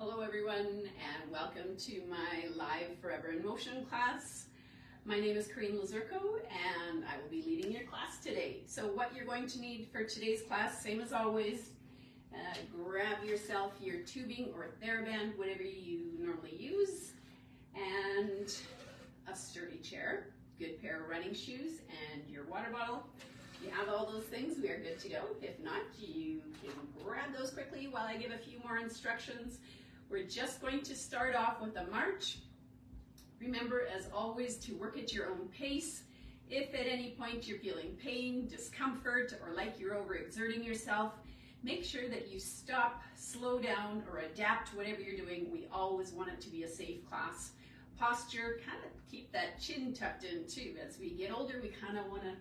Hello everyone and welcome to my live Forever in Motion class. My name is Kereen and I will be leading your class today. So what you're going to need for today's class, same as always, grab yourself your tubing or TheraBand, whatever you normally use, and a sturdy chair, good pair of running shoes, and your water bottle. If you have all those things, we are good to go. If not, you can grab those quickly while I give a few more instructions. We're just going to start off with a march. Remember, as always, to work at your own pace. If at any point you're feeling pain, discomfort, or like you're overexerting yourself, make sure that you stop, slow down, or adapt whatever you're doing. We always want it to be a safe class. Posture, kind of keep that chin tucked in too. As we get older, we kind of want to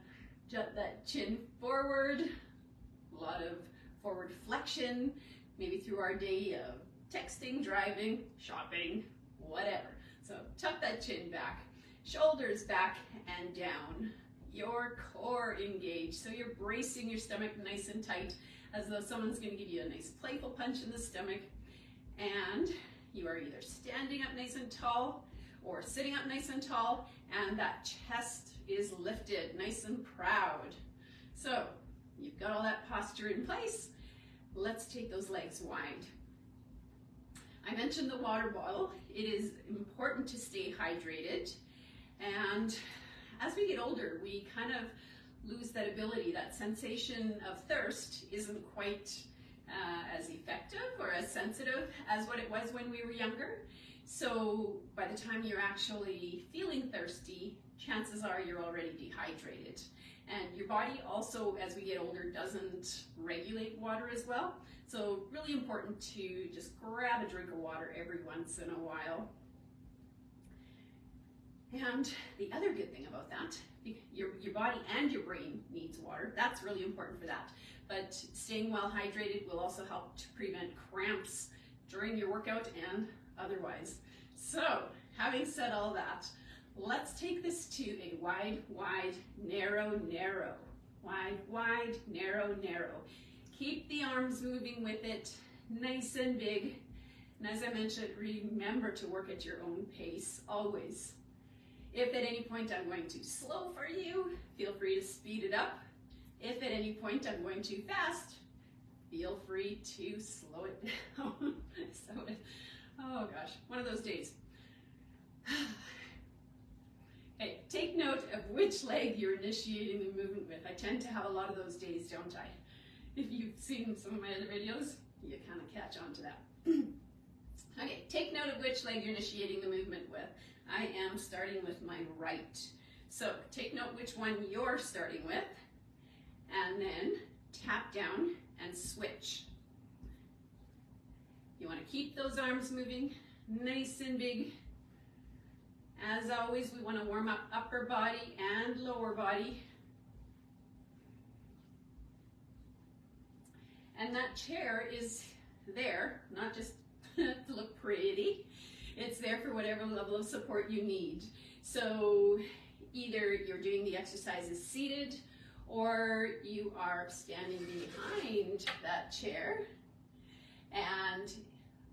jut that chin forward. A lot of forward flexion, maybe through our day of texting, driving, shopping, whatever. So tuck that chin back, shoulders back and down, your core engaged. So you're bracing your stomach nice and tight as though someone's going to give you a nice playful punch in the stomach. And you are either standing up nice and tall or sitting up nice and tall, and that chest is lifted nice and proud. So you've got all that posture in place. Let's take those legs wide. I mentioned the water bottle. It is important to stay hydrated, and as we get older, we kind of lose that ability. That sensation of thirst isn't quite as effective or as sensitive as what it was when we were younger. So by the time you're actually feeling thirsty, chances are you're already dehydrated. And your body also, as we get older, doesn't regulate water as well. So really important to just grab a drink of water every once in a while. And the other good thing about that, your body and your brain needs water. That's really important for that. But staying well hydrated will also help to prevent cramps during your workout and otherwise. So having said all that, let's take this to a wide, wide, narrow, narrow. Wide, wide, narrow, narrow. Keep the arms moving with it, nice and big. And as I mentioned, remember to work at your own pace, always. If at any point I'm going too slow for you, feel free to speed it up. If at any point I'm going too fast, feel free to slow it down. Oh gosh, one of those days. Okay, take note of which leg you're initiating the movement with. I tend to have a lot of those days, don't I? If you've seen some of my other videos, you kind of catch on to that. Okay, take note of which leg you're initiating the movement with. I am starting with my right. So take note which one you're starting with, and then tap down and switch. You want to keep those arms moving nice and big. As always, we want to warm up upper body and lower body. And that chair is there, not just to look pretty, it's there for whatever level of support you need. So either you're doing the exercises seated or you are standing behind that chair. And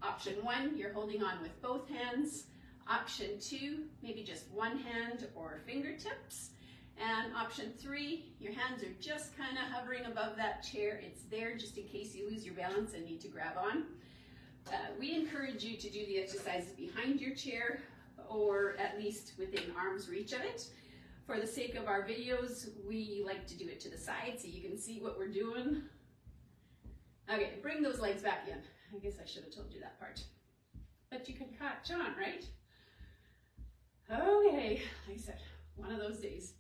option one, you're holding on with both hands. Option two, maybe just one hand or fingertips. And option three, your hands are just kind of hovering above that chair. It's there just in case you lose your balance and need to grab on. We encourage you to do the exercises behind your chair or at least within arm's reach of it. For the sake of our videos, we like to do it to the side so you can see what we're doing. Okay, bring those legs back in. I guess I should have told you that part. But you can catch on, right? Okay, like I said, one of those days.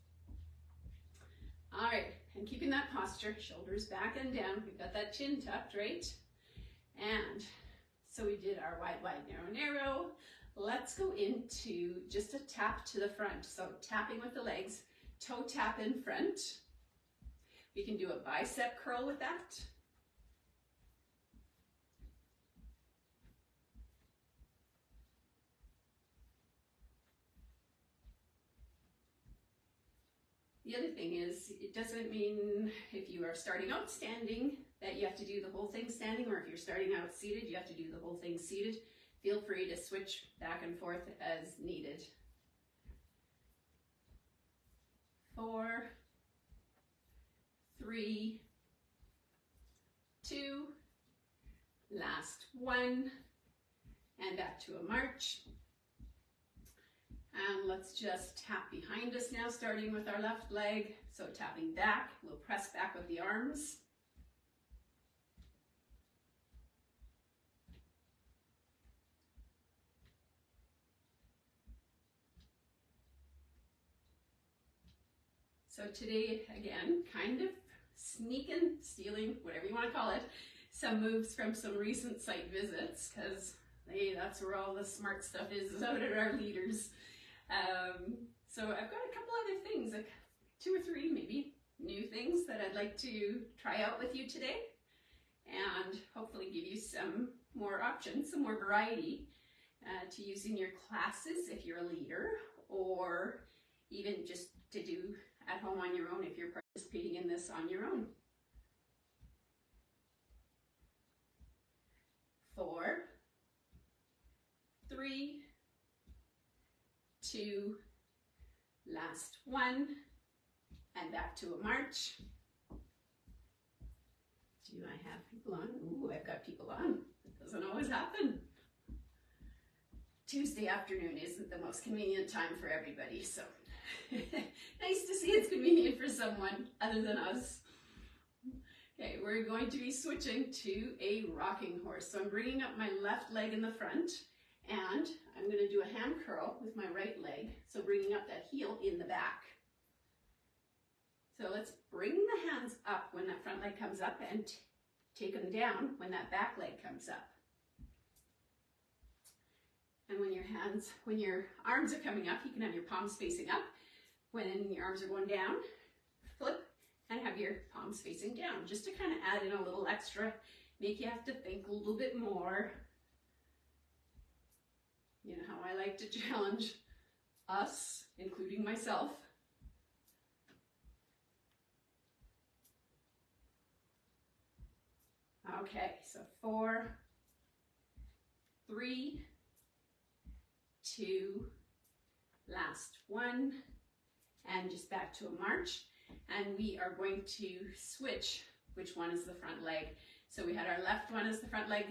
All right, and keeping that posture, shoulders back and down. We've got that chin tucked, right? And so we did our wide, wide, narrow, narrow. Let's go into just a tap to the front. So tapping with the legs, toe tap in front. We can do a bicep curl with that. The other thing is, it doesn't mean if you are starting out standing that you have to do the whole thing standing, or if you're starting out seated, you have to do the whole thing seated. feel free to switch back and forth as needed. 4, 3, 2, last 1, and back to a march. And let's just tap behind us now, starting with our left leg. So tapping back, we'll press back with the arms. So today, again, kind of sneaking, stealing, whatever you want to call it, some moves from some recent site visits, because hey, that's where all the smart stuff is out at our leaders. So I've got a couple other things, like 2 or 3 maybe new things that I'd like to try out with you today, and hopefully give you some more options, some more variety to use in your classes if you're a leader, or even just to do at home on your own if you're participating in this on your own. 4, 3, 2, last 1, and back to a march. Do I have people on? Ooh, I've got people on. It doesn't always happen. Tuesday afternoon isn't the most convenient time for everybody, so nice to see it's convenient for someone other than us. Okay, we're going to be switching to a rocking horse. So I'm bringing up my left leg in the front, and I'm going to do a hand curl with my right leg. So bringing up that heel in the back. So let's bring the hands up when that front leg comes up, and take them down when that back leg comes up. And when your arms are coming up, you can have your palms facing up. When your arms are going down, flip and have your palms facing down, just to kind of add in a little extra, make you have to think a little bit more. You know how I like to challenge us, including myself. Okay, so 4, 3, 2, last 1, and just back to a march. And we are going to switch which one is the front leg. So we had our left one as the front leg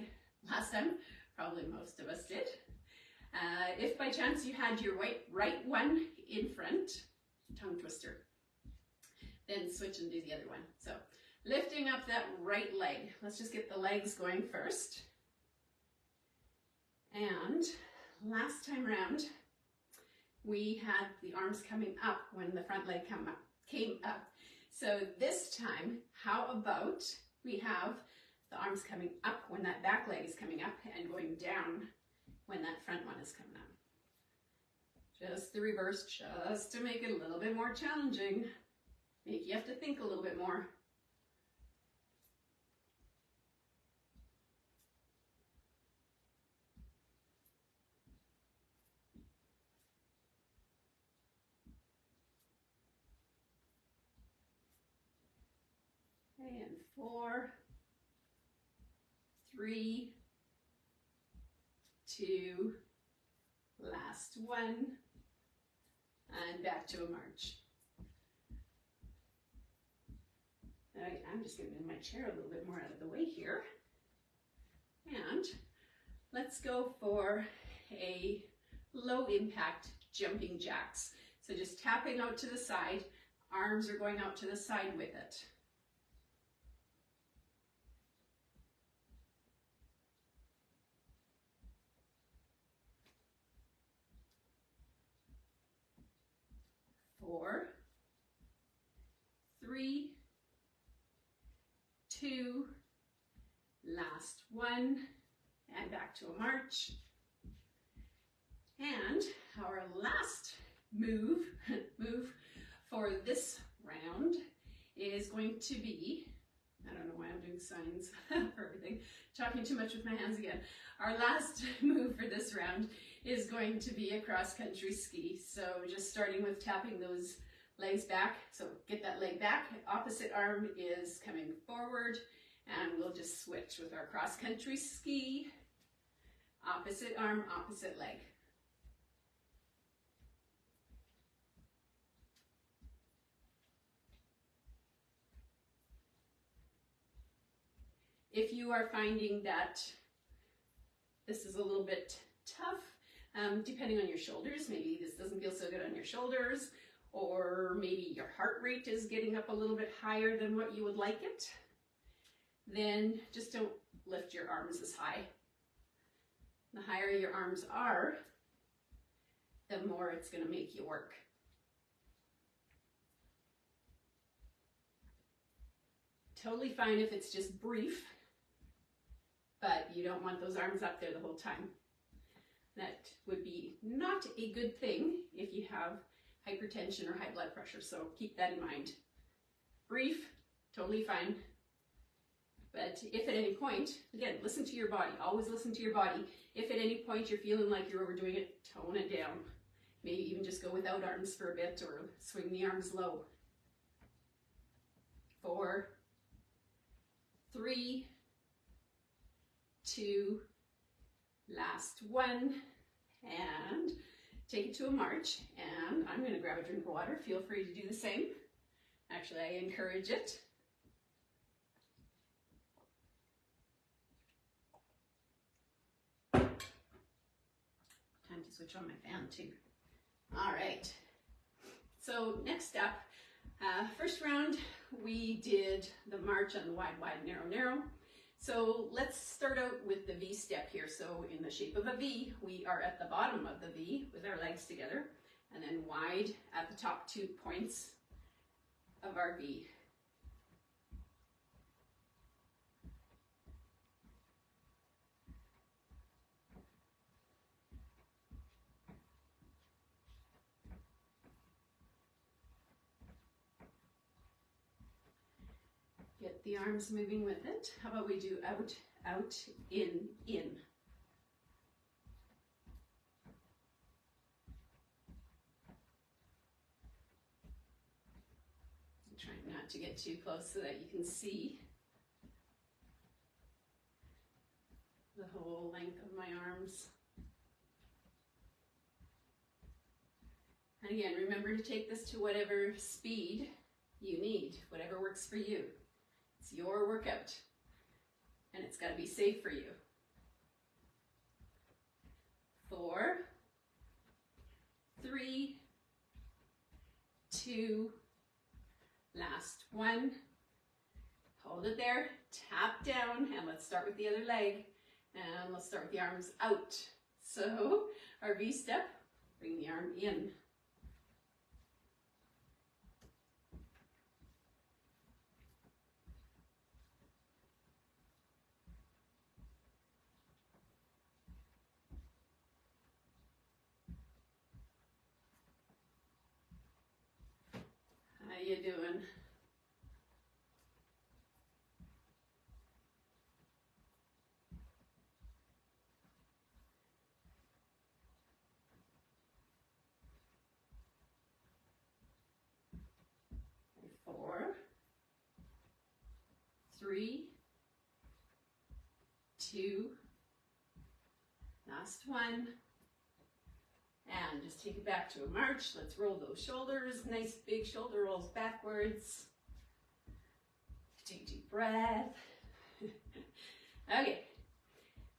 last time, probably most of us did. If by chance you had your right one in front, tongue twister, then switch and do the other one. So lifting up that right leg. Let's just get the legs going first. And last time round, we had the arms coming up when the front leg came up. So this time, how about we have the arms coming up when that back leg is coming up, and going down when that front one is coming up. Just the reverse, just to make it a little bit more challenging. Make you have to think a little bit more. And 4, 3, 2, last 1, and back to a march. I'm just going to move my chair a little bit more out of the way here. And let's go for a low impact jumping jacks. So just tapping out to the side, arms are going out to the side with it. Four, 3, 2, last 1, and back to a march. And our last move for this round is going to be, I don't know why I'm doing signs for everything, talking too much with my hands again. Our last move for this round is going to be a cross-country ski. So just starting with tapping those legs back. So get that leg back, opposite arm is coming forward, and we'll just switch with our cross-country ski. opposite arm, opposite leg. If you are finding that this is a little bit tough, depending on your shoulders, maybe this doesn't feel so good on your shoulders, or maybe your heart rate is getting up a little bit higher than what you would like it, then just don't lift your arms as high. The higher your arms are, the more it's going to make you work. Totally fine if it's just brief, but you don't want those arms up there the whole time. That would be not a good thing if you have hypertension or high blood pressure, so keep that in mind. Brief, totally fine. But if at any point, again, listen to your body, always listen to your body. If at any point you're feeling like you're overdoing it, tone it down. Maybe even just go without arms for a bit or swing the arms low. 4, 3, 2, last one, and take it to a march. And I'm going to grab a drink of water. Feel free to do the same. Actually, I encourage it. Time to switch on my fan too. All right. So next up, first round, we did the march on the wide, wide, narrow, narrow. So let's start out with the V step here. So in the shape of a V, we are at the bottom of the V with our legs together, and then wide at the top 2 points of our V. Get the arms moving with it. How about we do out, out, in, in. I'm trying not to get too close so that you can see the whole length of my arms. And again, remember to take this to whatever speed you need, whatever works for you. It's your workout, and it's got to be safe for you. 4, 3, 2, last one. Hold it there, tap down, and let's start with the other leg. And let's start with the arms out. So our V step, bring the arm in. How you doing? Four, 3, 2, last one. And just take it back to a march. Let's roll those shoulders. Nice big shoulder rolls backwards. Take a deep breath. Okay,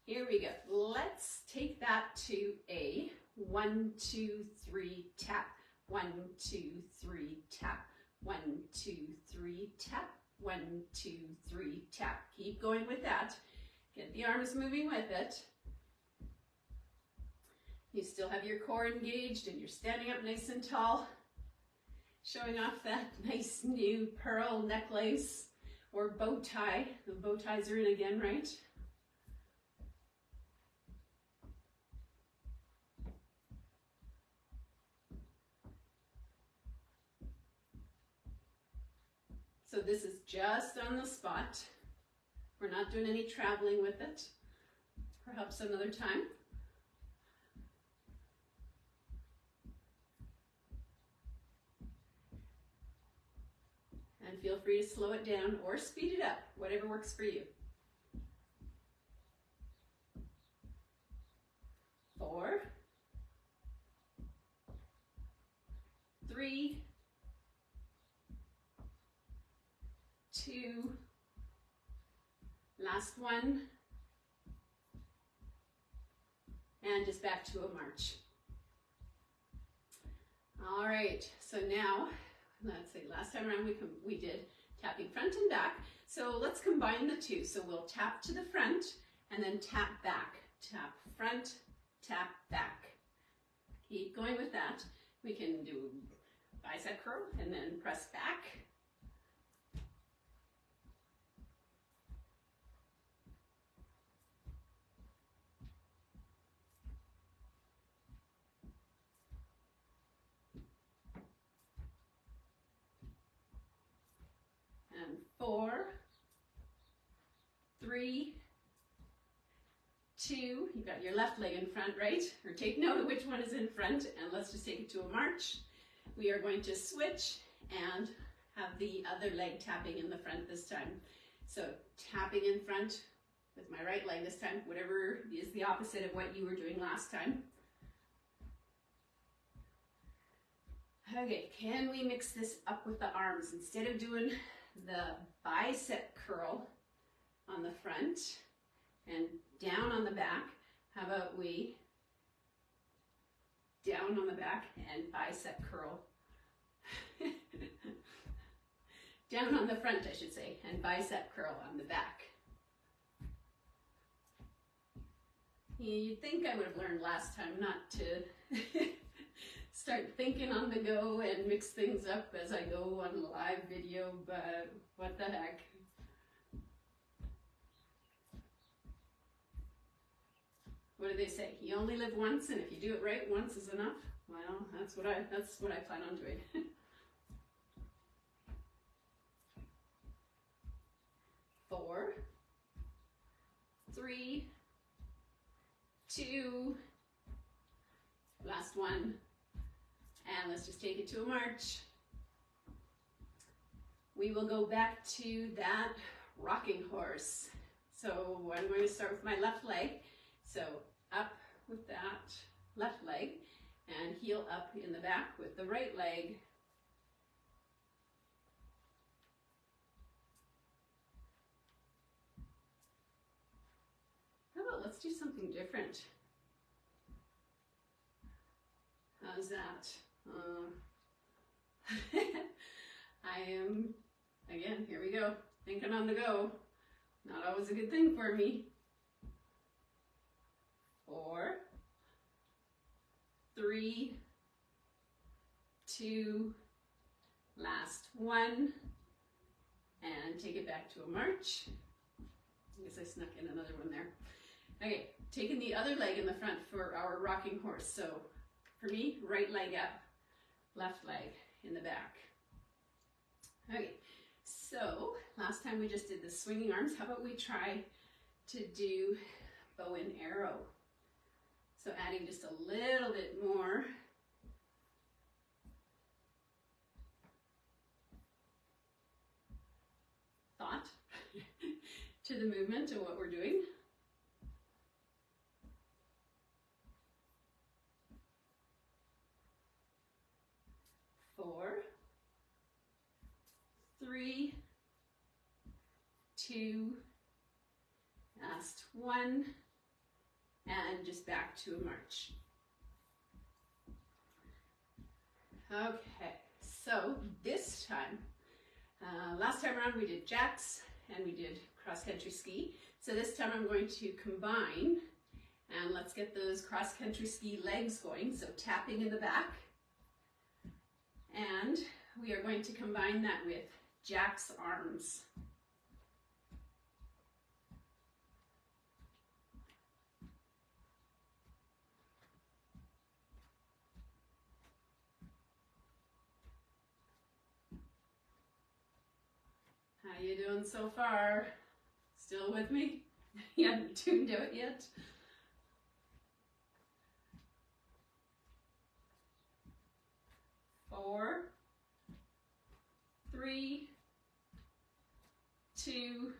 here we go. Let's take that to a 1, 2, 3 tap. 1, 2, 3 tap. 1, 2, 3 tap. 1, 2, 3 tap. Keep going with that. Get the arms moving with it. You still have your core engaged and you're standing up nice and tall, showing off that nice new pearl necklace or bow tie. The bow ties are in again, right? So this is just on the spot. We're not doing any traveling with it. Perhaps another time. And feel free to slow it down or speed it up, whatever works for you. last one, and just back to a march. All right, so now, let's see, last time around we did tapping front and back. So let's combine the two. So we'll tap to the front and then tap back. Tap front, tap back. Keep going with that. We can do bicep curl and then press back. And 4, 3, 2, you've got your left leg in front, right? Or take note of which one is in front, and let's just take it to a march. We are going to switch and have the other leg tapping in the front this time. So tapping in front with my right leg this time, whatever is the opposite of what you were doing last time. Okay, can we mix this up with the arms? Instead of doing the bicep curl on the front and down on the back, how about we down on the back and bicep curl? Down on the front, I should say, and bicep curl on the back. You'd think I would have learned last time not to start thinking on the go and mix things up as I go on a live video, but what the heck. What do they say? You only live once, and if you do it right, once is enough. Well, that's what I plan on doing. 4, 3, 2, last one. And let's just take it to a march. We will go back to that rocking horse. So I'm going to start with my left leg. So up with that left leg and heel up in the back with the right leg. How about let's do something different? How's that? I am, again, here we go, thinking on the go. Not always a good thing for me. 4, 3, 2, last one, and take it back to a march. I guess I snuck in another one there. Okay, taking the other leg in the front for our rocking horse. So for me, right leg up, left leg in the back. Okay, so last time we just did the swinging arms. How about we try to do bow and arrow? So adding just a little bit more thought to the movement and what we're doing. 4, 3, 2, last one, and just back to a march. Okay, so this time, last time around we did jacks and we did cross-country ski. So this time I'm going to combine, and let's get those cross-country ski legs going. So tapping in the back, and we are going to combine that with jacks arms. How you doing so far? Still with me? You haven't tuned out yet? Four, 3, 2,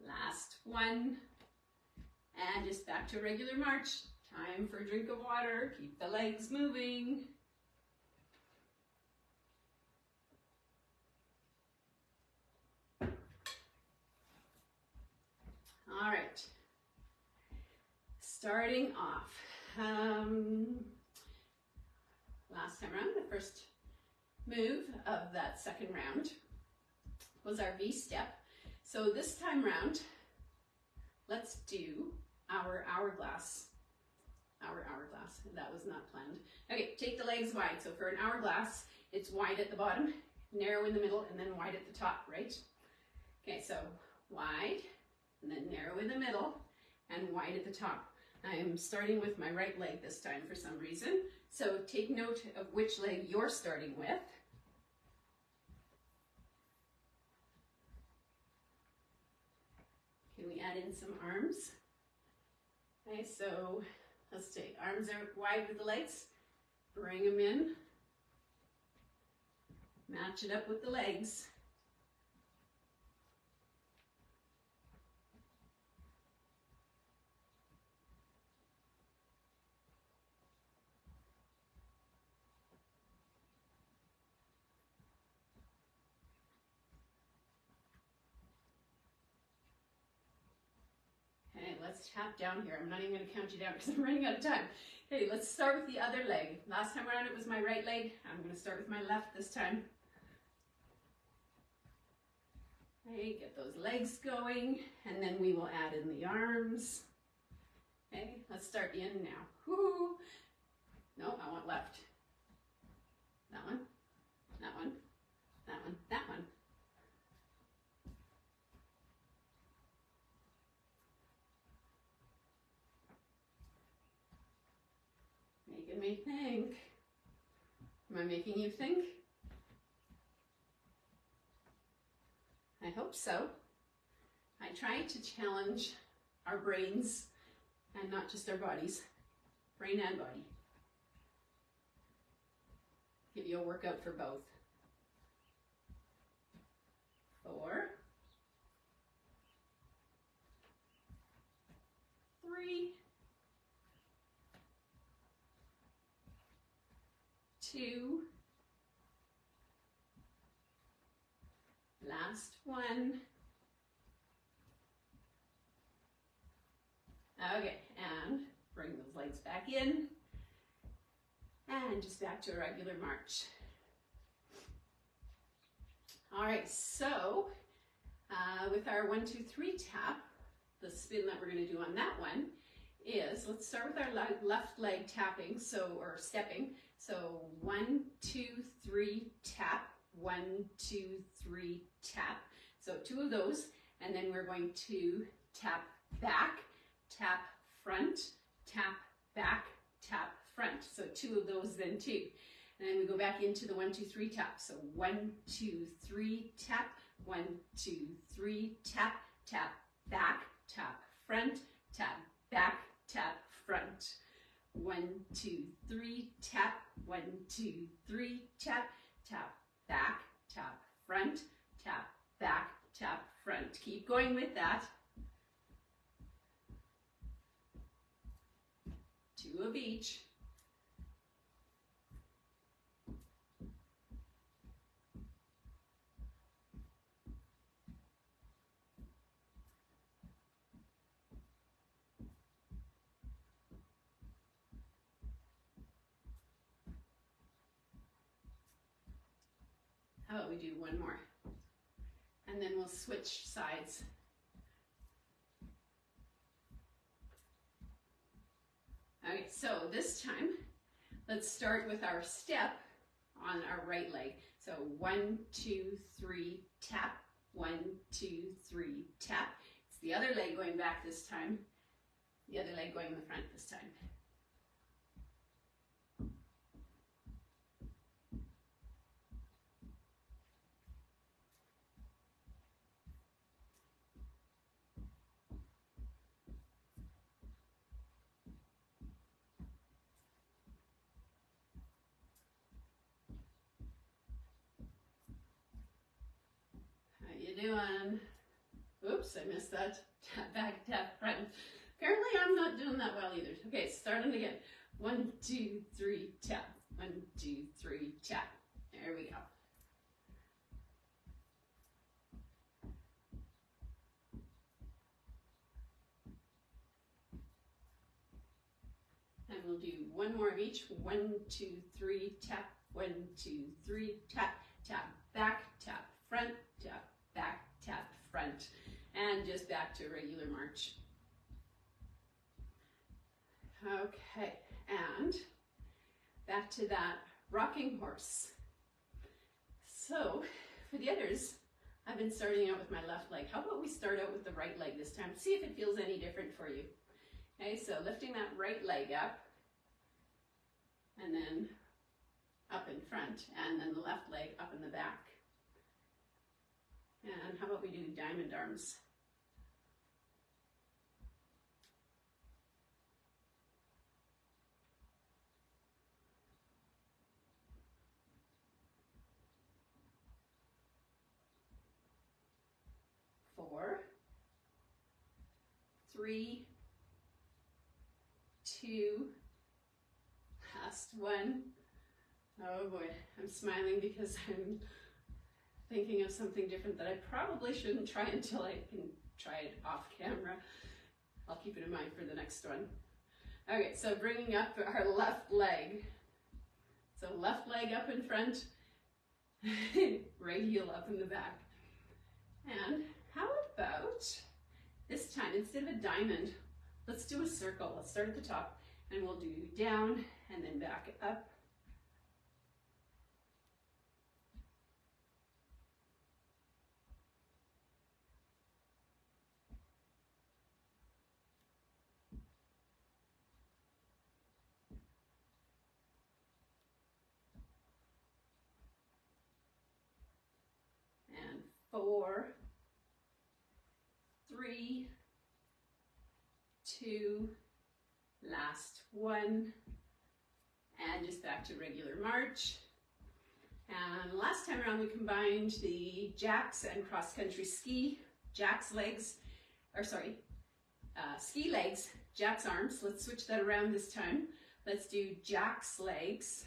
last one, and just back to a regular march. Time for a drink of water, keep the legs moving. starting off, last time around, the first move of that second round was our V step. So this time round, let's do our hourglass. Our hourglass, that was not planned. Okay, take the legs wide. So for an hourglass, it's wide at the bottom, narrow in the middle, and then wide at the top, right? Okay, so wide, and then narrow in the middle, and wide at the top. I am starting with my right leg this time for some reason. So take note of which leg you're starting with. Can we add in some arms? Okay, so let's take arms out wide with the legs. Bring them in. Match it up with the legs. Okay, let's tap down here. I'm not even going to count you down because I'm running out of time. Okay, let's start with the other leg. Last time around it was my right leg. I'm going to start with my left this time. Okay, get those legs going, and then we will add in the arms. Okay, let's start in now. Woo! No, I want left. That one, that one, that one, that one. Making me think. Am I making you think? I hope so. I try to challenge our brains and not just our bodies, brain and body. Give you a workout for both. 4, 3, 2, last one. Okay, and bring those legs back in, and just back to a regular march. All right, so with our 1, 2, 3 tap, the spin that we're going to do on that one is, let's start with our left leg tapping, or stepping. So 1, 2, 3 tap, 1, 2, 3 tap. So 2 of those, and then we're going to tap back, tap front, tap back, tap front. So 2 of those, then 2. And then we go back into the 1, 2, 3 tap. So 1, 2, 3 tap, 1, 2, 3 tap, tap back, tap front, tap back, tap front. 1, 2, 3 tap, 1, 2, 3 tap, tap back, tap front, tap back, tap front. Keep going with that. 2 of each. How about we do one more? And then we'll switch sides. Okay, so this time, let's start with our step on our right leg. So 1, 2, 3, tap, 1, 2, 3, tap. It's the other leg going back this time, the other leg going in the front this time. Doing, oops, I missed that, tap back, tap front. Apparently I'm not doing that well either. Okay, starting again. 1, 2, 3, tap. 1, 2, 3, tap. There we go. we'll do one more of each. 1, 2, 3, tap. 1, 2, 3, tap, tap, back, tap, front, tap, back, tap, front. And just back to a regular march. Okay, and back to that rocking horse. So for the others, I've been starting out with my left leg. How about we start out with the right leg this time? See if it feels any different for you. Okay, so lifting that right leg up, and then up in front, and then the left leg up in the back. And how about we do diamond arms? Four, 3, 2, last one. Oh boy, I'm smiling because I'm thinking of something different that I probably shouldn't try until I can try it off camera. I'll keep it in mind for the next one. Okay, so bringing up our left leg. So left leg up in front, right heel up in the back. And how about this time, instead of a diamond, let's do a circle. Let's start at the top and we'll do down and then back up. And 4, 3, 2, last one, and just back to regular march. And last time around we combined the jacks and cross-country ski. Jacks legs, or sorry, ski legs, jacks arms. Let's switch that around this time. Let's do jacks legs,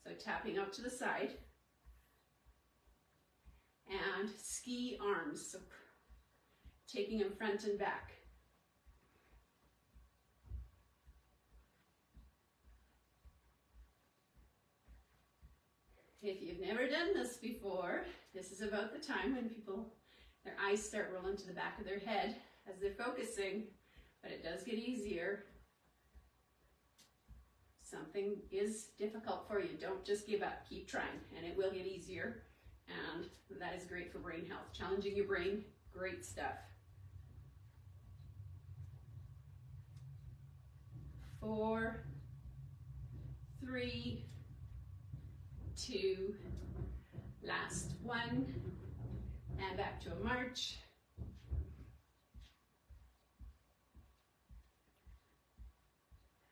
so tapping out to the side, and ski arms, so taking them front and back. If you've never done this before, this is about the time when their eyes start rolling to the back of their head as they're focusing, but it does get easier. Something is difficult for you, don't just give up, keep trying, and it will get easier. And that is great for brain health. Challenging your brain, great stuff. 4, 3, 2, last one, and back to a march.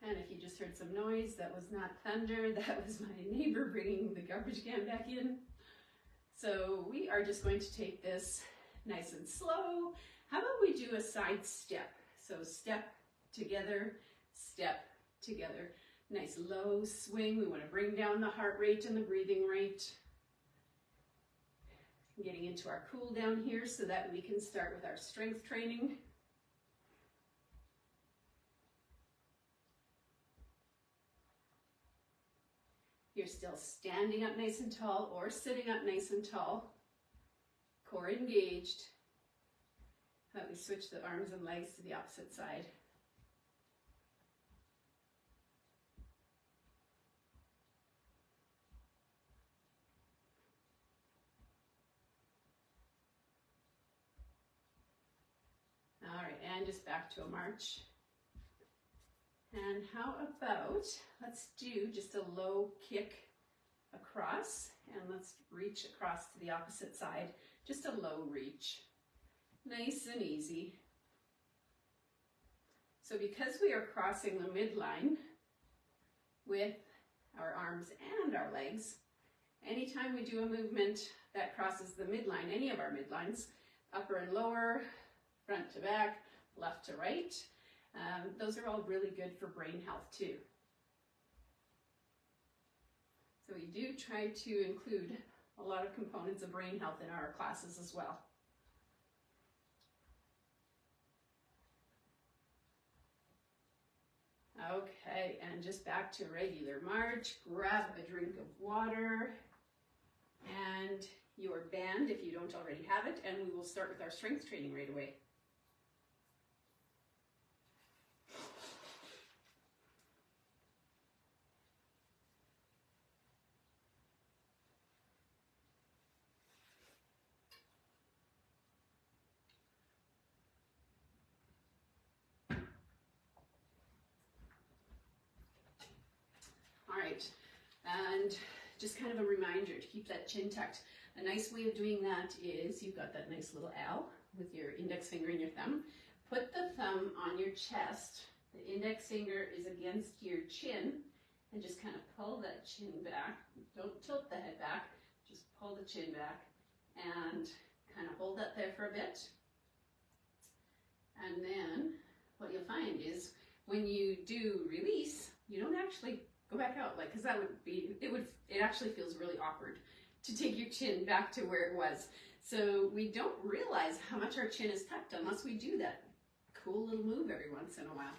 And if you just heard some noise, that was not thunder, that was my neighbor bringing the garbage can back in. So we are just going to take this nice and slow. How about we do a side step? So step together, step together. Nice low swing. We want to bring down the heart rate and the breathing rate. Getting into our cool down here so that we can start with our strength training. You're still standing up nice and tall or sitting up nice and tall. Core engaged. Let me switch the arms and legs to the opposite side. All right, and just back to a march. And how about, let's do just a low kick across, and let's reach across to the opposite side. Just a low reach. Nice and easy. So because we are crossing the midline with our arms and our legs, anytime we do a movement that crosses the midline, any of our midlines, upper and lower, front to back, left to right, those are all really good for brain health too. So we do try to include a lot of components of brain health in our classes as well. Okay, and just back to regular march. Grab a drink of water and your band if you don't already have it, and we will start with our strength training right away. All right, and just kind of a reminder to keep that chin tucked. A nice way of doing that is you've got that nice little L with your index finger and your thumb. Put the thumb on your chest, the index finger is against your chin, and just kind of pull that chin back. Don't tilt the head back, just pull the chin back and kind of hold that there for a bit. And then what you'll find is when you do release, you don't actually go back out, like, because that would be, it actually feels really awkward to take your chin back to where it was. So we don't realize how much our chin is tucked unless we do that cool little move every once in a while.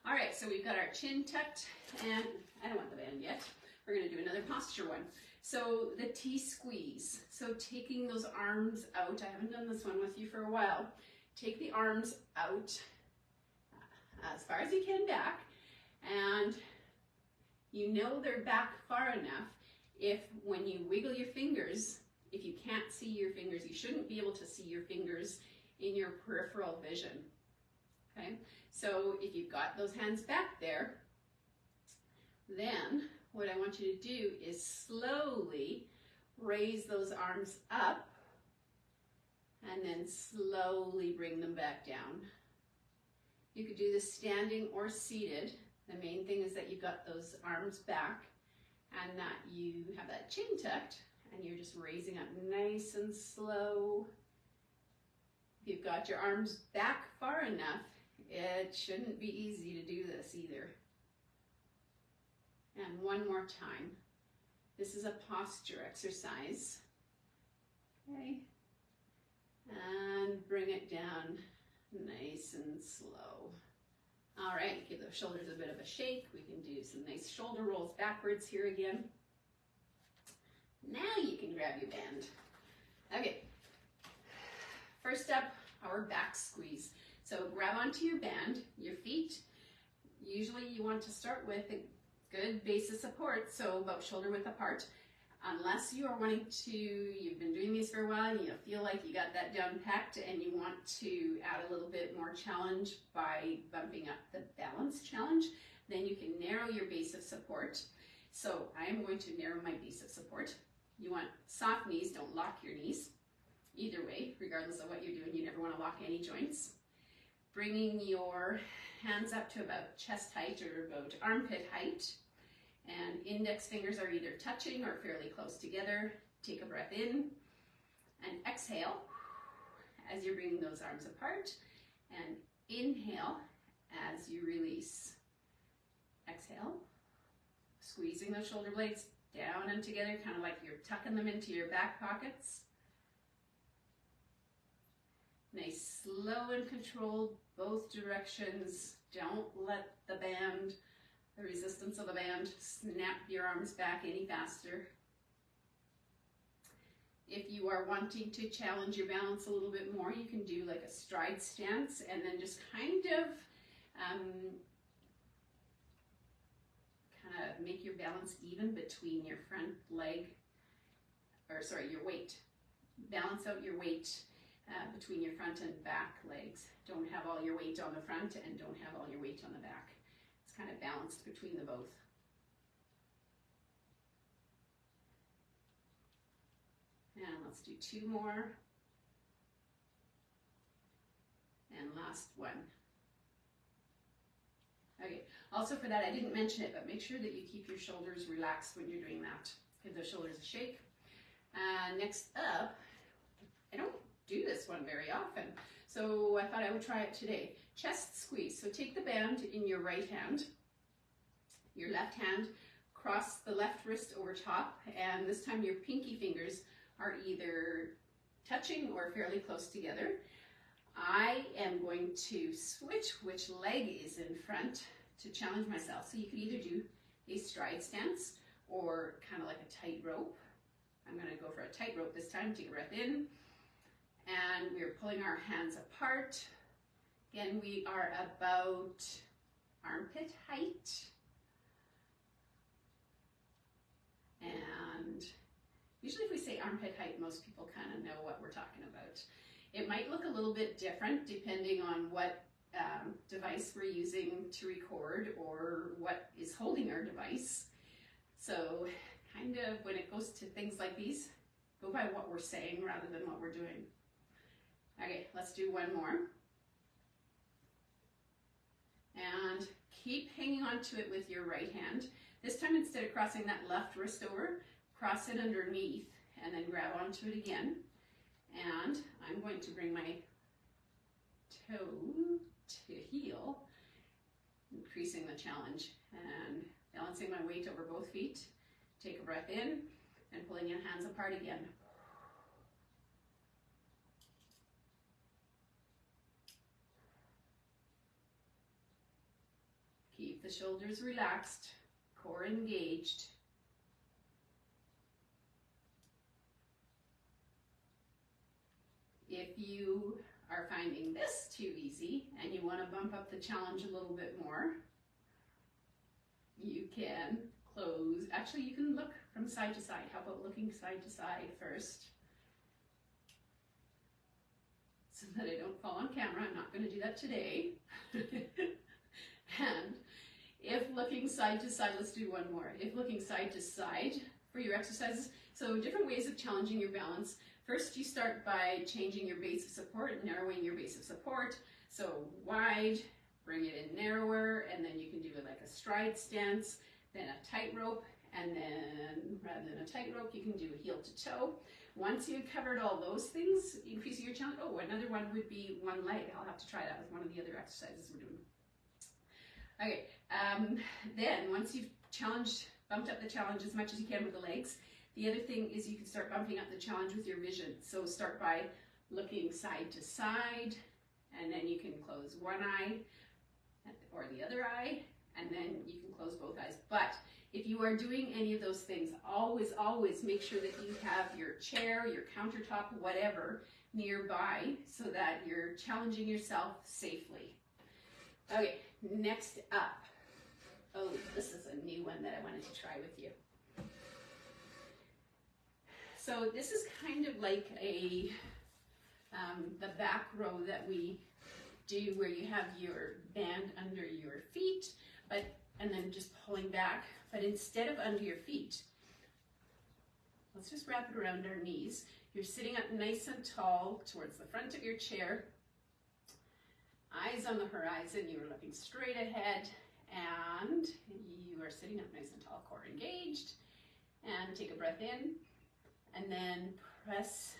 All right, so we've got our chin tucked, and I don't want the band yet. We're gonna do another posture one. So the T squeeze. So taking those arms out, I haven't done this one with you for a while. Take the arms out as far as you can back, and you know they're back far enough if when you wiggle your fingers, if you can't see your fingers, you shouldn't be able to see your fingers in your peripheral vision, okay? So if you've got those hands back there, then what I want you to do is slowly raise those arms up and then slowly bring them back down. You could do this standing or seated. The main thing is that you've got those arms back and that you have that chin tucked and you're just raising up nice and slow. If you've got your arms back far enough, it shouldn't be easy to do this either. And one more time. This is a posture exercise. Okay. And bring it down nice and slow. All right, give the shoulders a bit of a shake. We can do some nice shoulder rolls backwards here again. Now you can grab your band. Okay, first up, our back squeeze. So grab onto your band, your feet. Usually you want to start with a good base of support, so about shoulder width apart. Unless you are wanting to, you've been doing these for a while, and you feel like you got that down packed and you want to add a little bit more challenge by bumping up the balance challenge, then you can narrow your base of support. So I am going to narrow my base of support. You want soft knees, don't lock your knees. Either way, regardless of what you're doing, you never want to lock any joints. Bringing your hands up to about chest height or about armpit height. And index fingers are either touching or fairly close together. Take a breath in and exhale as you're bringing those arms apart. And inhale as you release. Exhale, squeezing those shoulder blades down and together, kind of like you're tucking them into your back pockets. Nice, slow and controlled, both directions. Don't let the band, the resistance of the band, snap your arms back any faster. If you are wanting to challenge your balance a little bit more, you can do like a stride stance and then just kind of make your balance even between your front leg, or sorry, your weight. Balance out your weight between your front and back legs. Don't have all your weight on the front and don't have all your weight on the back. It's kind of balanced between the both. And let's do two more. And last one. Okay, also for that, I didn't mention it, but make sure that you keep your shoulders relaxed when you're doing that. Give those shoulders a shake. Next up, I don't do this one very often, so I thought I would try it today. Chest squeeze. So take the band in your right hand, your left hand, cross the left wrist over top, and this time your pinky fingers are either touching or fairly close together. I am going to switch which leg is in front to challenge myself. So you could either do a stride stance or kind of like a tightrope. I'm going to go for a tightrope this time. Take a breath in, and we're pulling our hands apart. Again, we are about armpit height. And usually if we say armpit height, most people kind of know what we're talking about. It might look a little bit different depending on what device we're using to record or what is holding our device. So kind of when it goes to things like these, go by what we're saying rather than what we're doing. Okay, let's do one more. And keep hanging on to it with your right hand. This time, instead of crossing that left wrist over, cross it underneath and then grab onto it again. And I'm going to bring my toe to heel, increasing the challenge and balancing my weight over both feet. Take a breath in and pulling your hands apart again. Keep the shoulders relaxed, core engaged. If you are finding this too easy and you want to bump up the challenge a little bit more, you can close. Actually, you can look from side to side. How about looking side to side first? So that I don't fall on camera. I'm not going to do that today. And if looking side to side, let's do one more. If looking side to side for your exercises, so different ways of challenging your balance. First, you start by changing your base of support, narrowing your base of support. So wide, bring it in narrower, and then you can do it like a stride stance, then a tightrope, and then rather than a tightrope, you can do a heel to toe. Once you've covered all those things, increasing your challenge. Oh, another one would be one leg. I'll have to try that with one of the other exercises we're doing. Okay, then once you've bumped up the challenge as much as you can with the legs, the other thing is you can start bumping up the challenge with your vision. So start by looking side to side, and then you can close one eye or the other eye, and then you can close both eyes. But if you are doing any of those things, always, always make sure that you have your chair, your countertop, whatever, nearby so that you're challenging yourself safely. Okay, next up. Oh, this is a new one that I wanted to try with you. So this is kind of like a the back row that we do where you have your band under your feet, and then just pulling back. But instead of under your feet, let's just wrap it around our knees. You're sitting up nice and tall towards the front of your chair. Eyes on the horizon, you are looking straight ahead, and you are sitting up nice and tall, core engaged. And take a breath in, and then press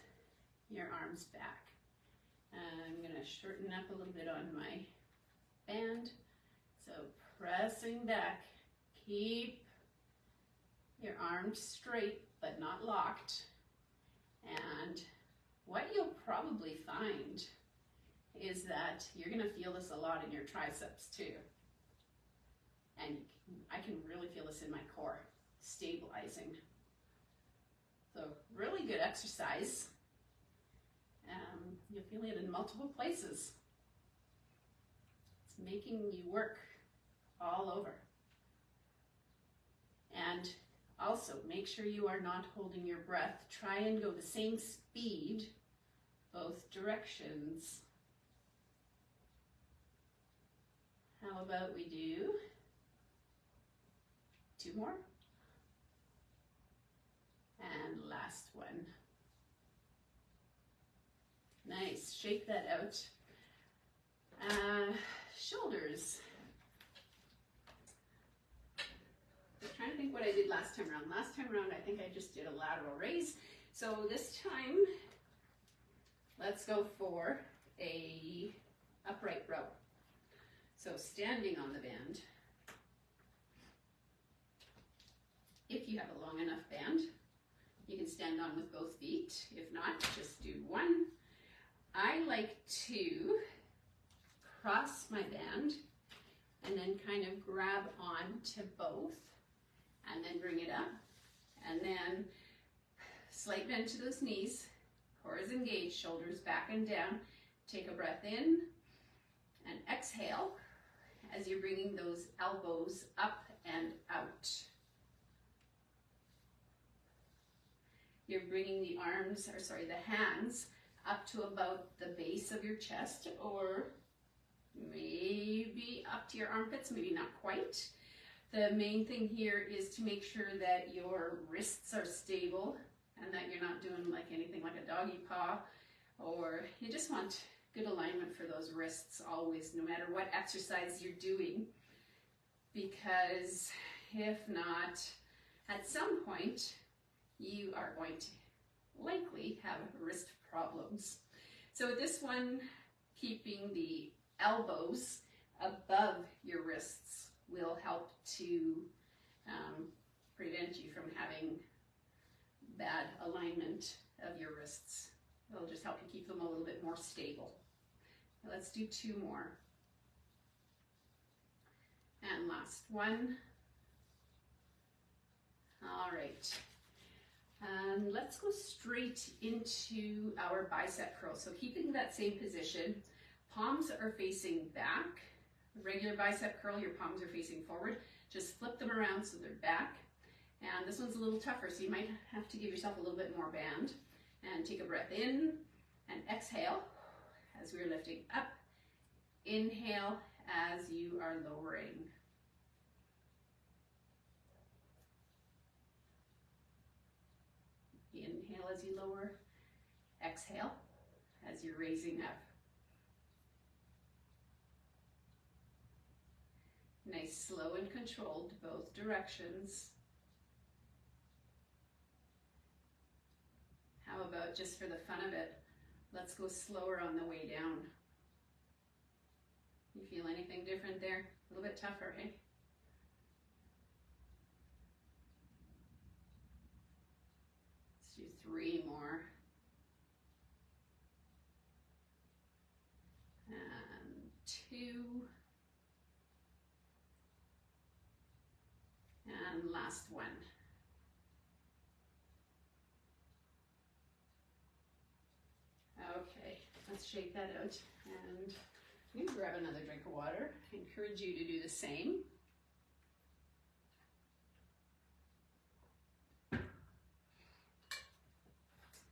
your arms back. I'm going to shorten up a little bit on my band. So pressing back, keep your arms straight but not locked. And what you'll probably find is that you're going to feel this a lot in your triceps too. And I can really feel this in my core, stabilizing. So really good exercise. You'll feel it in multiple places. It's making you work all over. And also make sure you are not holding your breath. Try and go the same speed, both directions. How about we do 2 more? And last one. Nice, shake that out. Shoulders. I'm trying to think what I did last time around. Last time around, I think I just did a lateral raise. So this time, let's go for a upright row. So standing on the band. If you have a long enough band, you can stand on with both feet. If not, just do one. I like to cross my band and then kind of grab on to both, and then bring it up, and then slight bend to those knees, core is engaged, shoulders back and down. Take a breath in, and exhale as you're bringing those elbows up and out. You're bringing the arms, or sorry, the hands up to about the base of your chest, or maybe up to your armpits, maybe not quite. The main thing here is to make sure that your wrists are stable and that you're not doing like anything like a doggy paw, or you just want good alignment for those wrists always, no matter what exercise you're doing, because if not, at some point, you are going to likely have wrist problems. So with this one, keeping the elbows above your wrists will help to prevent you from having bad alignment of your wrists. It'll just help you keep them a little bit more stable. Let's do 2 more. And last one. All right. Let's go straight into our bicep curl. So keeping that same position, palms are facing back. Regular bicep curl, your palms are facing forward. Just flip them around so they're back. And this one's a little tougher, so you might have to give yourself a little bit more band. And take a breath in and exhale as we're lifting up. Inhale as you are lowering. Inhale as you lower. Exhale as you're raising up. Nice, slow and controlled, both directions. How about just for the fun of it, let's go slower on the way down. You feel anything different there? A little bit tougher, hey? Let's do 3 more. And 2. And last one. Okay, let's shake that out, and you grab another drink of water. I encourage you to do the same.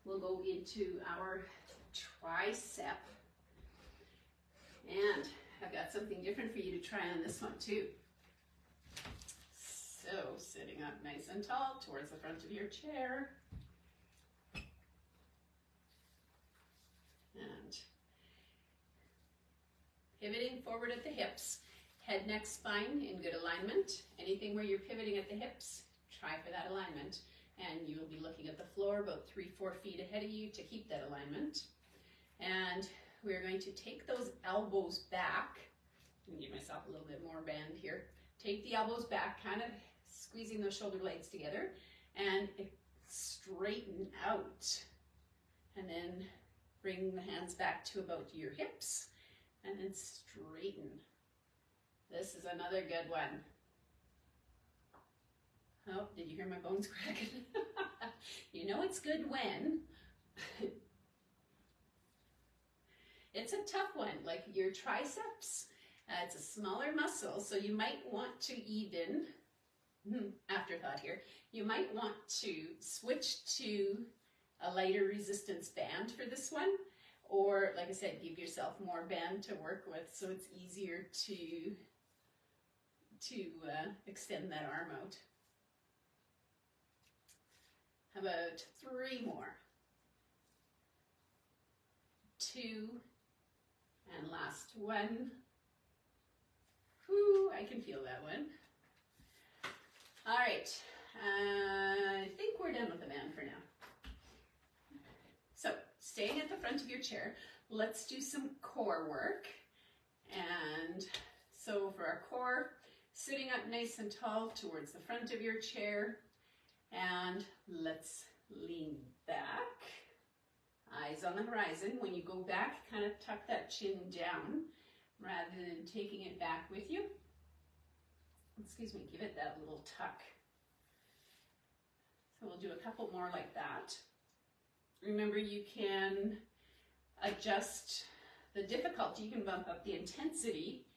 We'll go into our tricep, and I've got something different for you to try on this one too. So, sitting up nice and tall towards the front of your chair. And pivoting forward at the hips, head, neck, spine in good alignment. Anything where you're pivoting at the hips, try for that alignment. And you will be looking at the floor about 3-4 feet ahead of you to keep that alignment. And we're going to take those elbows back. I'm going to give myself a little bit more band here. Take the elbows back, kind of squeezing those shoulder blades together, and straighten out. And then bring the hands back to about your hips, and then straighten. This is another good one. Oh, did you hear my bones cracking? You know it's good when. It's a tough one, like your triceps. It's a smaller muscle, so you might want to even, afterthought here, you might want to switch to a lighter resistance band for this one, or like I said, give yourself more band to work with so it's easier to extend that arm out. How about 3 more? 2, and last one. Whew, I can feel that one. All right, I think we're done with the band for now. So, staying at the front of your chair, let's do some core work. And so for our core, sitting up nice and tall towards the front of your chair, and let's lean back, eyes on the horizon. When you go back, kind of tuck that chin down rather than taking it back with you. excuse me, give it that little tuck. So we'll do a couple more like that. Remember, you can adjust the difficulty. You can bump up the intensity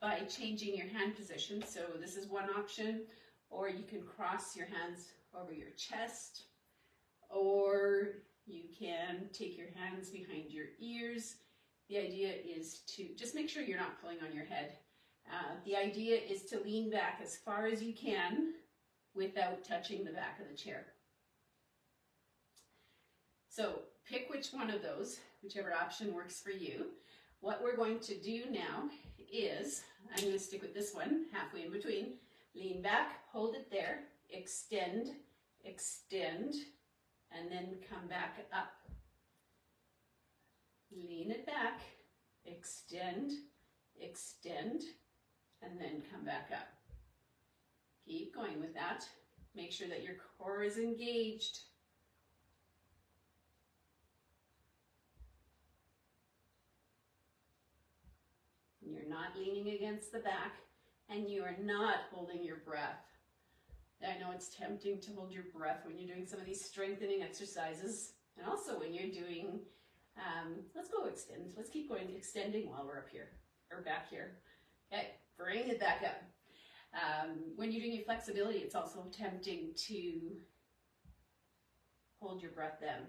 by changing your hand position. So this is one option, or you can cross your hands over your chest, or you can take your hands behind your ears. The idea is to just make sure you're not pulling on your head. The idea is to lean back as far as you can without touching the back of the chair. So pick which one of those, whichever option works for you. What we're going to do now is, I'm going to stick with this one, halfway in between. Lean back, hold it there, extend, extend, and then come back up. Lean it back, extend, extend, and then come back up. Keep going with that. Make sure that your core is engaged. You're not leaning against the back, and you are not holding your breath. I know it's tempting to hold your breath when you're doing some of these strengthening exercises, and also when you're doing, let's go extend. Let's keep going, extending while we're up here, or back here. Okay, bring it back up. When you're doing your flexibility, it's also tempting to hold your breath then.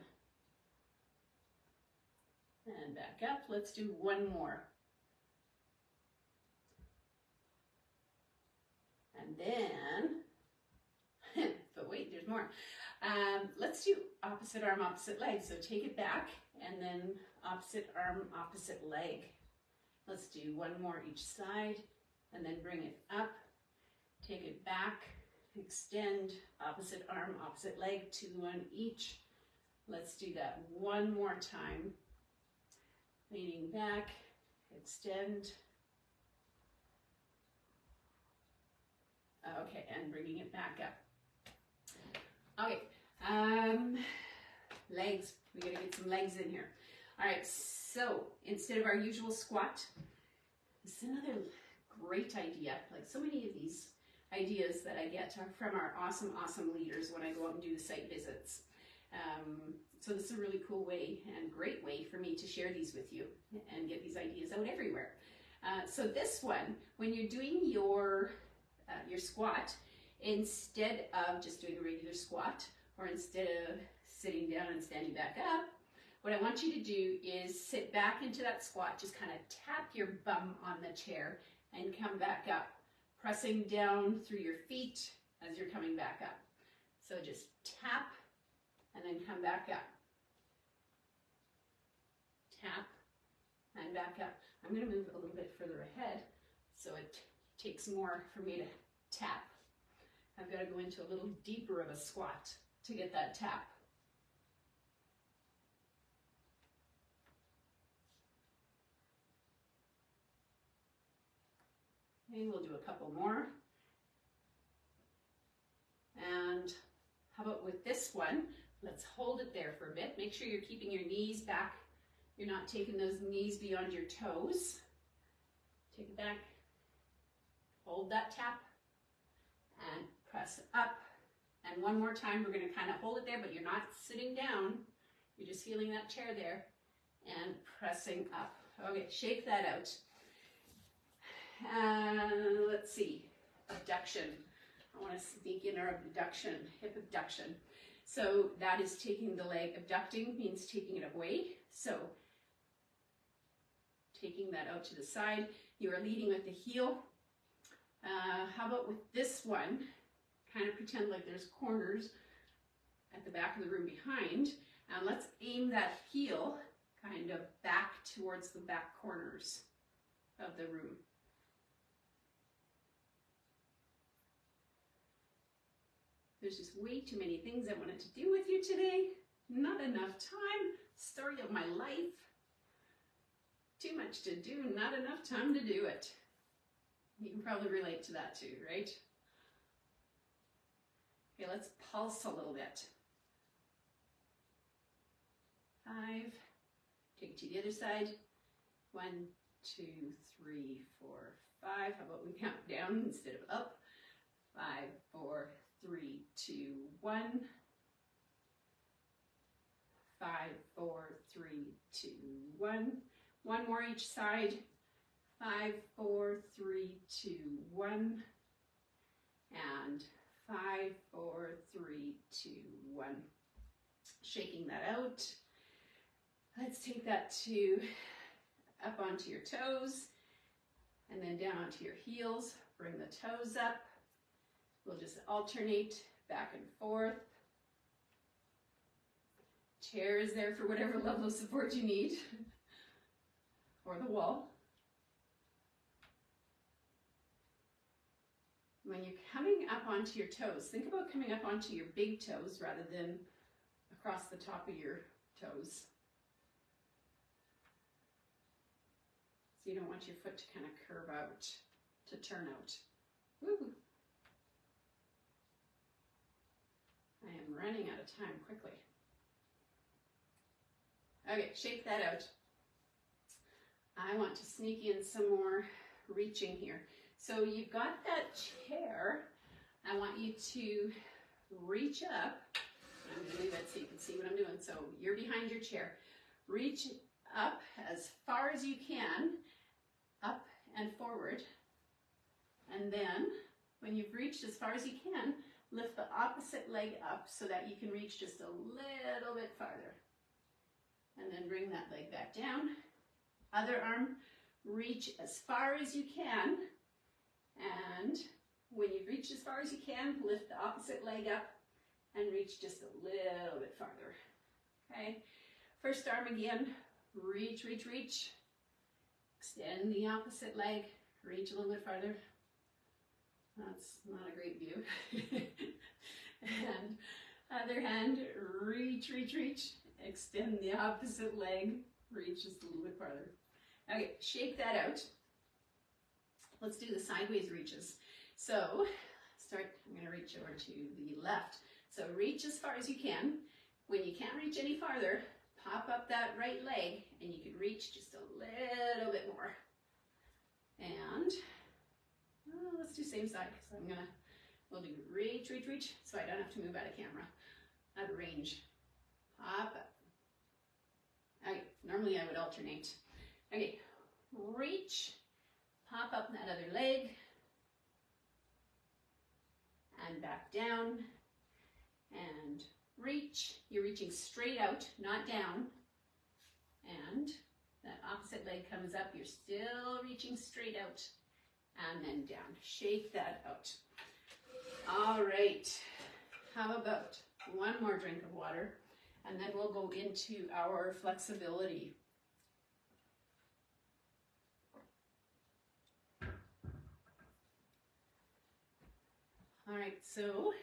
And back up. Let's do one more. And then, but wait, there's more. Let's do opposite arm, opposite leg. So take it back, and then opposite arm, opposite leg. Let's do one more each side, and then bring it up. Take it back, extend, opposite arm, opposite leg, 2 on each. Let's do that one more time. Leaning back, extend. Okay, and bringing it back up. Okay, legs. We gotta get some legs in here. All right, so instead of our usual squat, this is another great idea. Like so many of these ideas that I get are from our awesome, awesome leaders when I go out and do the site visits. So this is a really cool way and great way for me to share these with you and get these ideas out everywhere. So this one, when you're doing your squat, instead of just doing a regular squat, or instead of sitting down and standing back up, what I want you to do is sit back into that squat, just kind of tap your bum on the chair and come back up, pressing down through your feet as you're coming back up. So just tap and then come back up. Tap and back up. I'm going to move a little bit further ahead so it takes more for me to tap. I've got to go into a little deeper of a squat to get that tap. Okay, we'll do a couple more. And how about with this one? Let's hold it there for a bit. Make sure you're keeping your knees back. You're not taking those knees beyond your toes. Take it back. Hold that tap and press up. And one more time, we're going to kind of hold it there, but you're not sitting down. You're just feeling that chair there and pressing up. Okay, shake that out. Let's see, abduction. I want to sneak in our abduction, hip abduction. So that is taking the leg, abducting means taking it away. So taking that out to the side, you are leading with the heel. How about with this one? Kind of pretend like there's corners at the back of the room behind, and let's aim that heel kind of back towards the back corners of the room. There's just way too many things I wanted to do with you today. Not enough time. Story of my life. Too much to do, not enough time to do it. You can probably relate to that too, right? Okay, let's pulse a little bit. 5. Take it to the other side. 1, 2, 3, 4, 5. How about we count down instead of up? 1. 5, 4, 3, 2, 1. One more each side. 5, 4, 3, 2, 1. And 5, 4, 3, 2, 1. Shaking that out. Let's take that to up onto your toes and then down onto your heels. Bring the toes up. We'll just alternate back and forth. Chair is there for whatever level of support you need, or the wall. When you're coming up onto your toes, think about coming up onto your big toes rather than across the top of your toes. So you don't want your foot to kind of curve out, to turn out. Woo! I am running out of time quickly. Okay, shake that out. I want to sneak in some more reaching here. So you've got that chair. I want you to reach up. I'm going to leave it so you can see what I'm doing. So you're behind your chair. Reach up as far as you can, up and forward. And then when you've reached as far as you can, lift the opposite leg up so that you can reach just a little bit farther. And then bring that leg back down. Other arm, reach as far as you can. And when you've reached as far as you can, lift the opposite leg up and reach just a little bit farther. Okay, first arm again, reach, reach, reach. Extend the opposite leg, reach a little bit farther. That's not a great view. And other hand, reach, reach, reach. Extend the opposite leg, reach just a little bit farther. Okay, shake that out. Let's do the sideways reaches. So, I'm going to reach over to the left. So reach as far as you can. When you can't reach any farther, pop up that right leg and you can reach just a little bit more. And let's do same side. So we'll do reach, reach, reach, so I don't have to move out of camera. Out of range. Pop up. Okay, normally I would alternate. Okay, reach, pop up that other leg, and back down, and reach. You're reaching straight out, not down, and that opposite leg comes up. You're still reaching straight out, and then down. Shake that out. All right, how about one more drink of water? And then we'll go into our flexibility. All right, so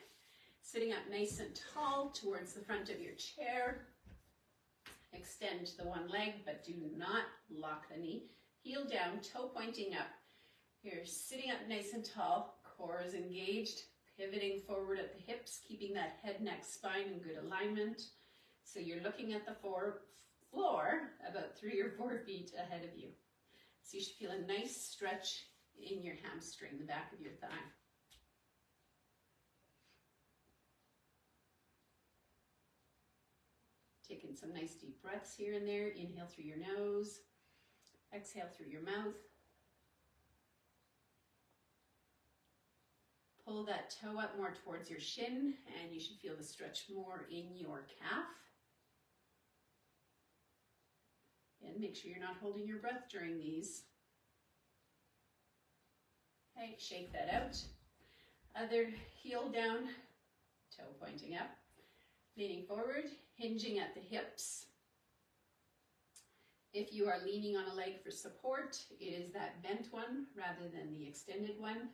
sitting up nice and tall towards the front of your chair. Extend the one leg, but do not lock the knee. Heel down, toe pointing up. You're sitting up nice and tall, core is engaged, pivoting forward at the hips, keeping that head, neck, spine in good alignment. So you're looking at the floor about 3 or 4 feet ahead of you. So you should feel a nice stretch in your hamstring, the back of your thigh. Taking some nice deep breaths here and there. Inhale through your nose. Exhale through your mouth. Pull that toe up more towards your shin, and you should feel the stretch more in your calf. And make sure you're not holding your breath during these. Okay, shake that out. Other heel down, toe pointing up. Leaning forward, hinging at the hips. If you are leaning on a leg for support, it is that bent one rather than the extended one.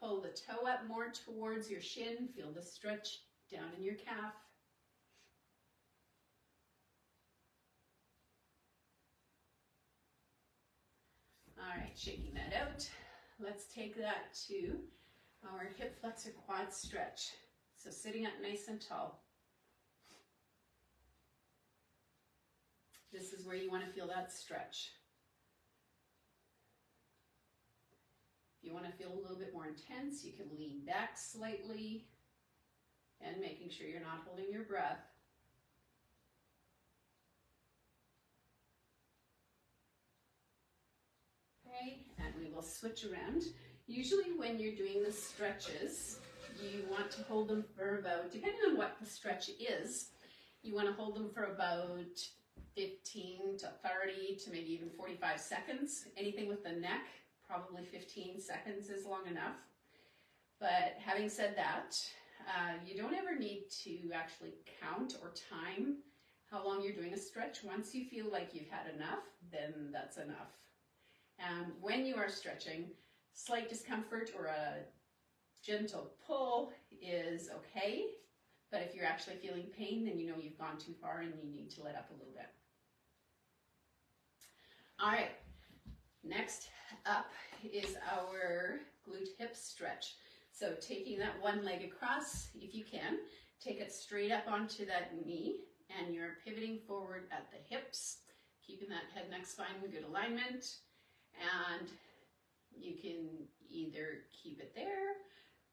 Pull the toe up more towards your shin. Feel the stretch down in your calf. All right, shaking that out. Let's take that to our hip flexor quad stretch. So sitting up nice and tall. This is where you want to feel that stretch. If you want to feel a little bit more intense, you can lean back slightly and making sure you're not holding your breath. Okay, and we will switch around. Usually when you're doing the stretches, you want to hold them for about, depending on what the stretch is, you want to hold them for about 15 to 30 to maybe even 45 seconds. Anything with the neck, probably 15 seconds is long enough. But having said that, you don't ever need to actually count or time how long you're doing a stretch. Once you feel like you've had enough, then that's enough. When you are stretching, slight discomfort or a gentle pull is okay, but if you're actually feeling pain, then you know you've gone too far and you need to let up a little bit. All right, next up is our glute hip stretch. So taking that one leg across, if you can, take it straight up onto that knee, and you're pivoting forward at the hips, keeping that head, neck, spine in good alignment. And you can either keep it there,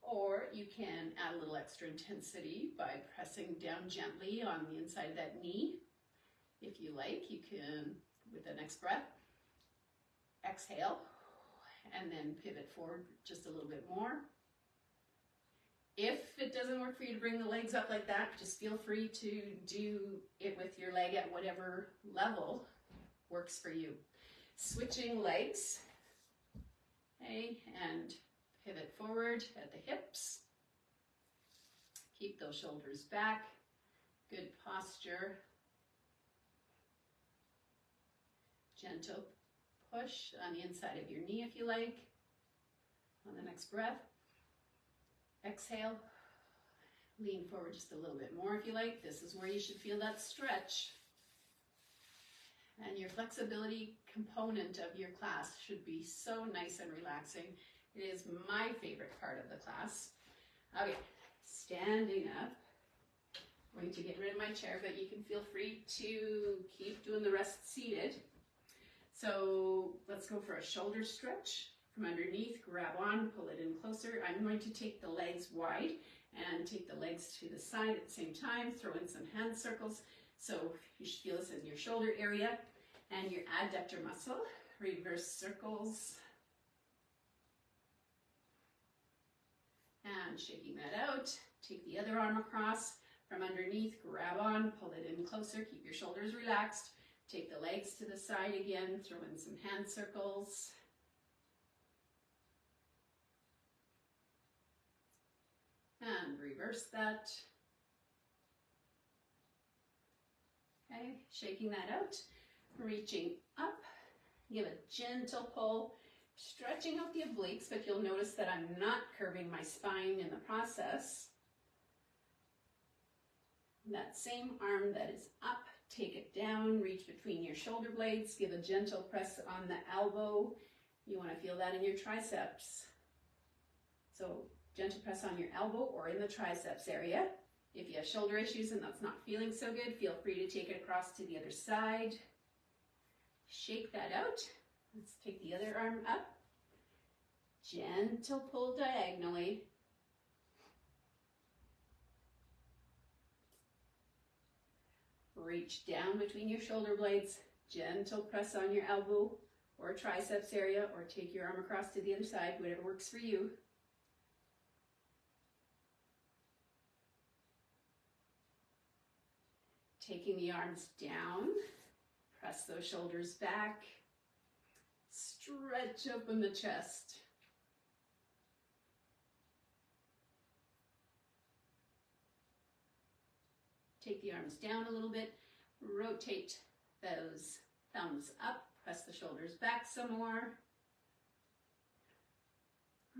or you can add a little extra intensity by pressing down gently on the inside of that knee. If you like, you can, with the next breath, exhale, and then pivot forward just a little bit more. If it doesn't work for you to bring the legs up like that, just feel free to do it with your leg at whatever level works for you. Switching legs, okay, and pivot forward at the hips. Keep those shoulders back, good posture. Gentle push on the inside of your knee if you like. On the next breath, exhale, lean forward just a little bit more if you like. This is where you should feel that stretch. And your flexibility component of your class should be so nice and relaxing. It is my favorite part of the class. Okay, standing up. I'm going to get rid of my chair, but you can feel free to keep doing the rest seated. So let's go for a shoulder stretch. From underneath, grab on, pull it in closer. I'm going to take the legs wide and take the legs to the side at the same time. Throw in some hand circles. So you should feel this in your shoulder area and your adductor muscle. Reverse circles. And shaking that out. Take the other arm across. From underneath, grab on, pull it in closer. Keep your shoulders relaxed. Take the legs to the side again. Throw in some hand circles. And reverse that. Okay, shaking that out, reaching up, give a gentle pull, stretching out the obliques, but you'll notice that I'm not curving my spine in the process. That same arm that is up, take it down, reach between your shoulder blades, give a gentle press on the elbow. You want to feel that in your triceps. So gentle press on your elbow or in the triceps area. If you have shoulder issues and that's not feeling so good, feel free to take it across to the other side. Shake that out. Let's take the other arm up. Gentle pull diagonally. Reach down between your shoulder blades. Gentle press on your elbow or triceps area, or take your arm across to the other side, whatever works for you. Taking the arms down, press those shoulders back, stretch open the chest. Take the arms down a little bit, rotate those thumbs up, press the shoulders back some more.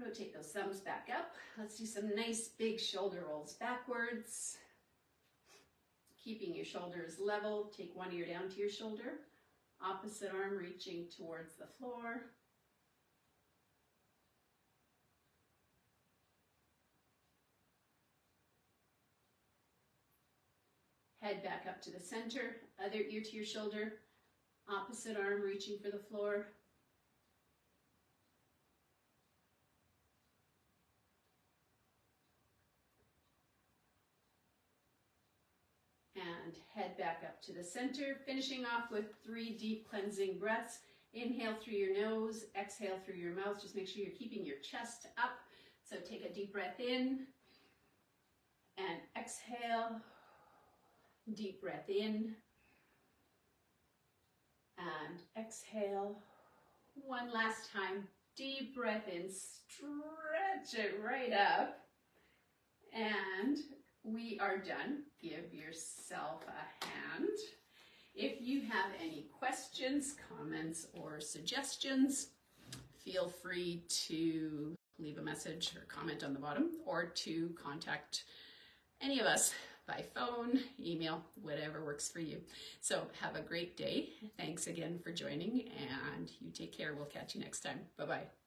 Rotate those thumbs back up. Let's do some nice big shoulder rolls backwards. Keeping your shoulders level, take one ear down to your shoulder, opposite arm reaching towards the floor. Head back up to the center, other ear to your shoulder, opposite arm reaching for the floor. And head back up to the center, finishing off with 3 deep cleansing breaths. Inhale through your nose, exhale through your mouth. Just make sure you're keeping your chest up. So take a deep breath in and exhale. Deep breath in and exhale. One last time. Deep breath in, stretch it right up. And we are done. Give yourself a hand. If you have any questions, comments, or suggestions, feel free to leave a message or comment on the bottom, or to contact any of us by phone, email, whatever works for you. So have a great day. Thanks again for joining, and you take care. We'll catch you next time. Bye-bye.